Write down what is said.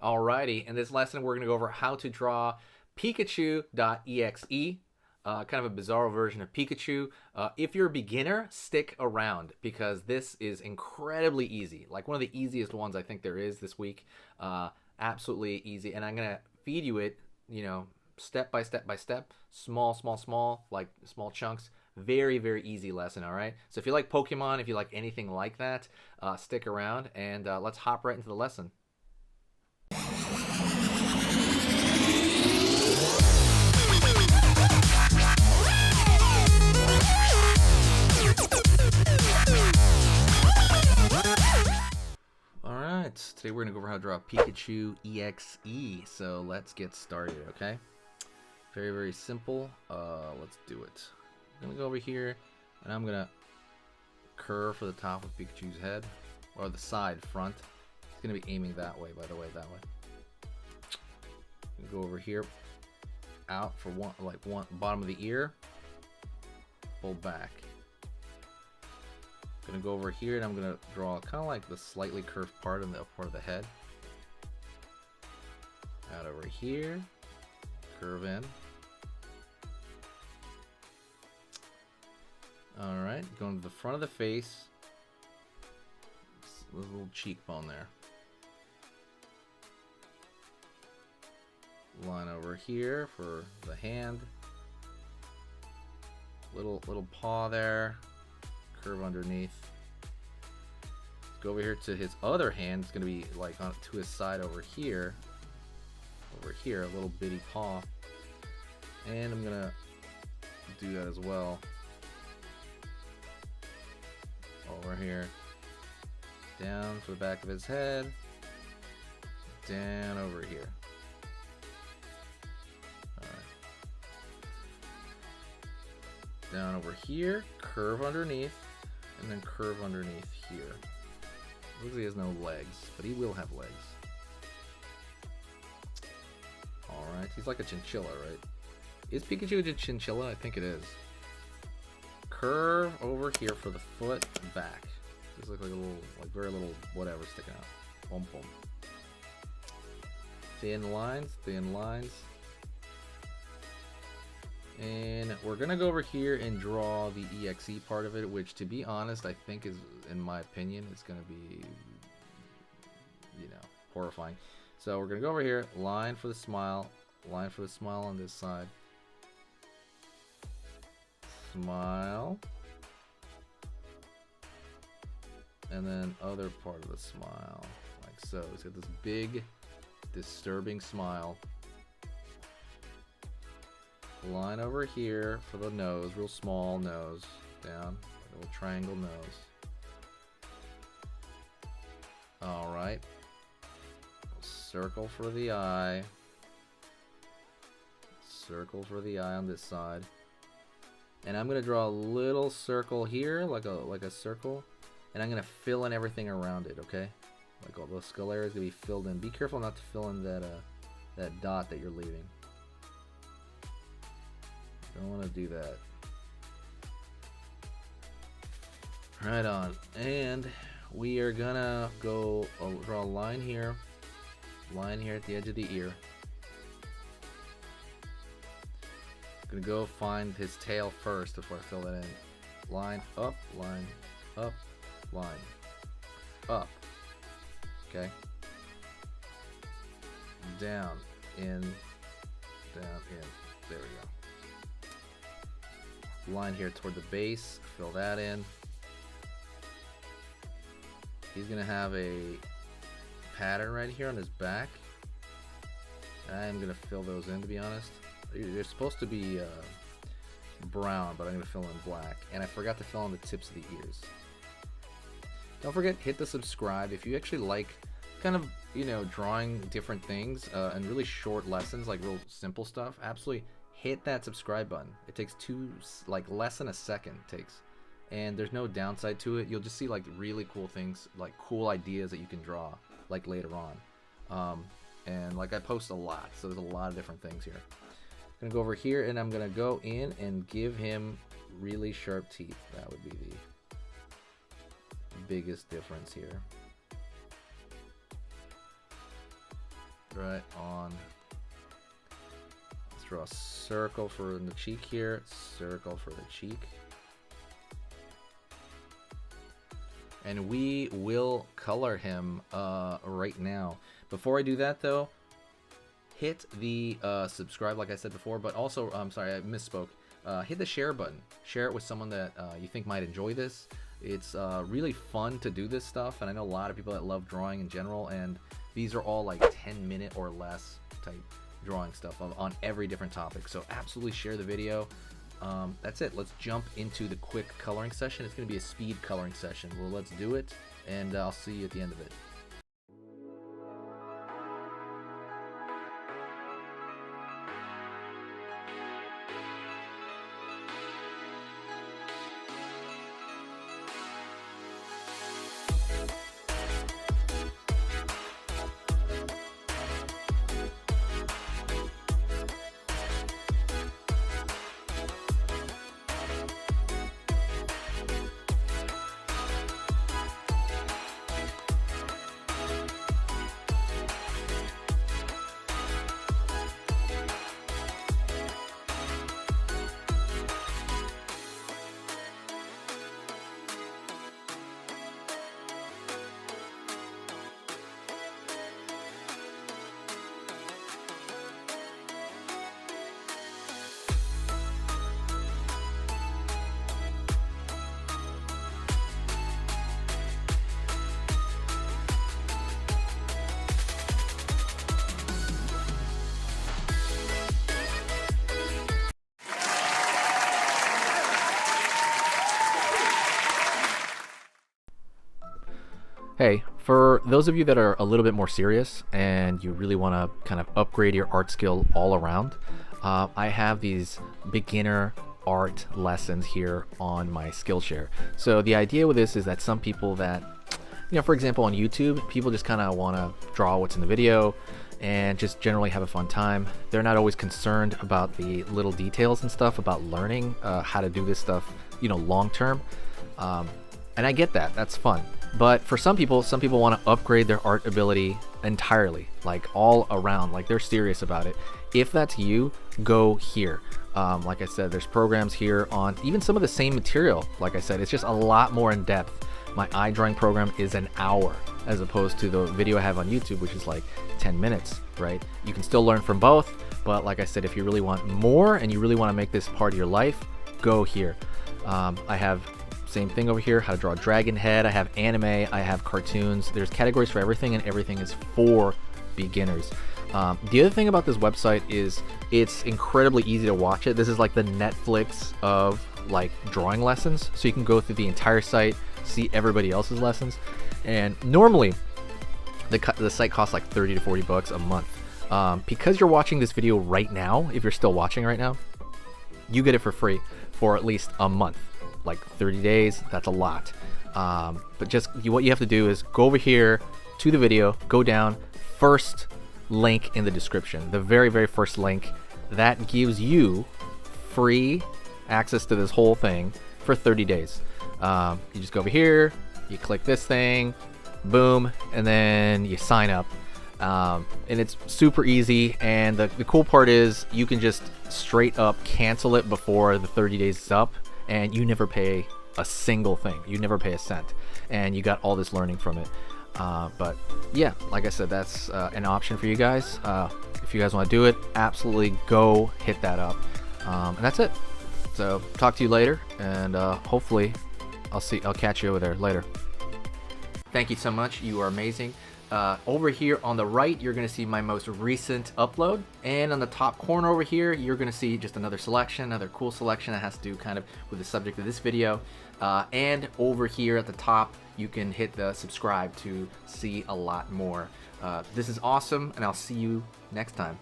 Alrighty, in this lesson we're going to go over how to draw Pikachu.exe, kind of a bizarre version of Pikachu. If you're a beginner, stick around because this is incredibly easy. Like one of the easiest ones I think there is this week. Absolutely easy, and I'm going to feed you it, step by step by step, small, like small chunks. Very, very easy lesson, all right? So if you like Pokemon, if you like anything like that, stick around and let's hop right into the lesson. Alright, today we're going to go over how to draw Pikachu.exe, so let's get started, okay? Very, very simple. Let's do it. I'm going to go over here, and I'm going to curve for the top of Pikachu's head, or the side front. It's going to be aiming that way, by the way, that way. Go over here, out for one bottom of the ear, pull back. Gonna go over here and I'm gonna draw kind of like the slightly curved part in the upper part of the head. Out over here, curve in. Alright, going to the front of the face, a little cheekbone there. Line over here for the hand. Little paw there. Curve underneath. Go over here to his other hand. It's gonna be like on to his side over here. Over here, a little bitty paw. And I'm gonna do that as well. Over here. Down to the back of his head. Down over here. Down over here, curve underneath, and then curve underneath here. Looks like he has no legs, but he will have legs. Alright, he's like a chinchilla, right? Is Pikachu a chinchilla? I think it is. Curve over here for the foot and back. Just look like a little, like very little whatever sticking out. Boom, boom. Thin lines, thin lines. And we're gonna go over here and draw the EXE part of it, which to be honest, I think is, in my opinion, is gonna be, horrifying. So we're gonna go over here, line for the smile on this side. Smile. And then other part of the smile, like so. He's got this big, disturbing smile. Line over here for the nose, real small nose, down, a little triangle nose. Alright. Circle for the eye. Circle for the eye on this side. And I'm gonna draw a little circle here, like a circle, and I'm gonna fill in everything around it, okay? Like all the skull area is gonna be filled in. Be careful not to fill in that dot that you're leaving. Don't want to do that. Right on. And we are gonna go draw a line here at the edge of the ear. Gonna go find his tail first before I fill that in. Line up, line up, line up. Okay. Down, in, down, in. There we go. Line here toward the base, fill that in. He's gonna have a pattern right here on his back. I'm gonna fill those in, to be honest. They're supposed to be brown, but I'm gonna fill in black. And I forgot to fill in the tips of the ears. Don't forget, hit the subscribe if you actually like kind of drawing different things and really short lessons, like real simple stuff. Absolutely hit that subscribe button. It takes less than a second it takes, and there's no downside to it. You'll just see like really cool things, like cool ideas that you can draw like later on. And like I post a lot, so there's a lot of different things here. I'm gonna go over here and I'm gonna go in and give him really sharp teeth. That would be the biggest difference here. right on. Let's draw a circle for the cheek here, circle for the cheek. And we will color him right now. Before I do that though, hit the subscribe like I said before, but also, I'm sorry, I misspoke. Hit the share button. Share it with someone that you think might enjoy this. It's really fun to do this stuff, and I know a lot of people that love drawing in general, and these are all like 10-minute or less type drawing stuff on every different topic. So absolutely share the video. That's it. Let's jump into the quick coloring session. It's going to be a speed coloring session. Well, let's do it, and I'll see you at the end of it. Hey, for those of you that are a little bit more serious and you really want to kind of upgrade your art skill all around, I have these beginner art lessons here on my Skillshare. So the idea with this is that some people that, for example, on YouTube, people just kind of want to draw what's in the video and just generally have a fun time. They're not always concerned about the little details and stuff about learning how to do this stuff, long term. And I get that, that's fun. But for some people want to upgrade their art ability entirely, like all around, like they're serious about it. If that's you, go here. Like I said, there's programs here on even some of the same material. Like I said, it's just a lot more in depth. My eye drawing program is an hour as opposed to the video I have on YouTube, which is like 10 minutes, right? You can still learn from both, but like I said, if you really want more and you really want to make this part of your life, go here. I have same thing over here, how to draw a dragon head. I have anime, I have cartoons. There's categories for everything, and everything is for beginners. The other thing about this website is it's incredibly easy to watch it. This is like the Netflix of like drawing lessons. So you can go through the entire site, see everybody else's lessons. And normally the site costs like 30 to 40 bucks a month. Because you're watching this video right now, if you're still watching right now, you get it for free for at least a month. Like 30 days, that's a lot. But just what you have to do is go over here to the video, go down, first link in the description, the very, very first link. That gives you free access to this whole thing for 30 days. You just go over here, you click this thing, boom, and then you sign up. And it's super easy, and the cool part is you can just straight up cancel it before the 30 days is up, and you never pay a single thing. You never pay a cent, and you got all this learning from it. But yeah, like I said, that's an option for you guys. If you guys want to do it, absolutely go hit that up. And that's it. So talk to you later, and hopefully I'll catch you over there later. Thank you so much. You are amazing. Over here on the right, you're going to see my most recent upload, and on the top corner over here, you're going to see just another selection, another cool selection that has to do kind of with the subject of this video. And over here at the top, you can hit the subscribe to see a lot more. This is awesome, and I'll see you next time.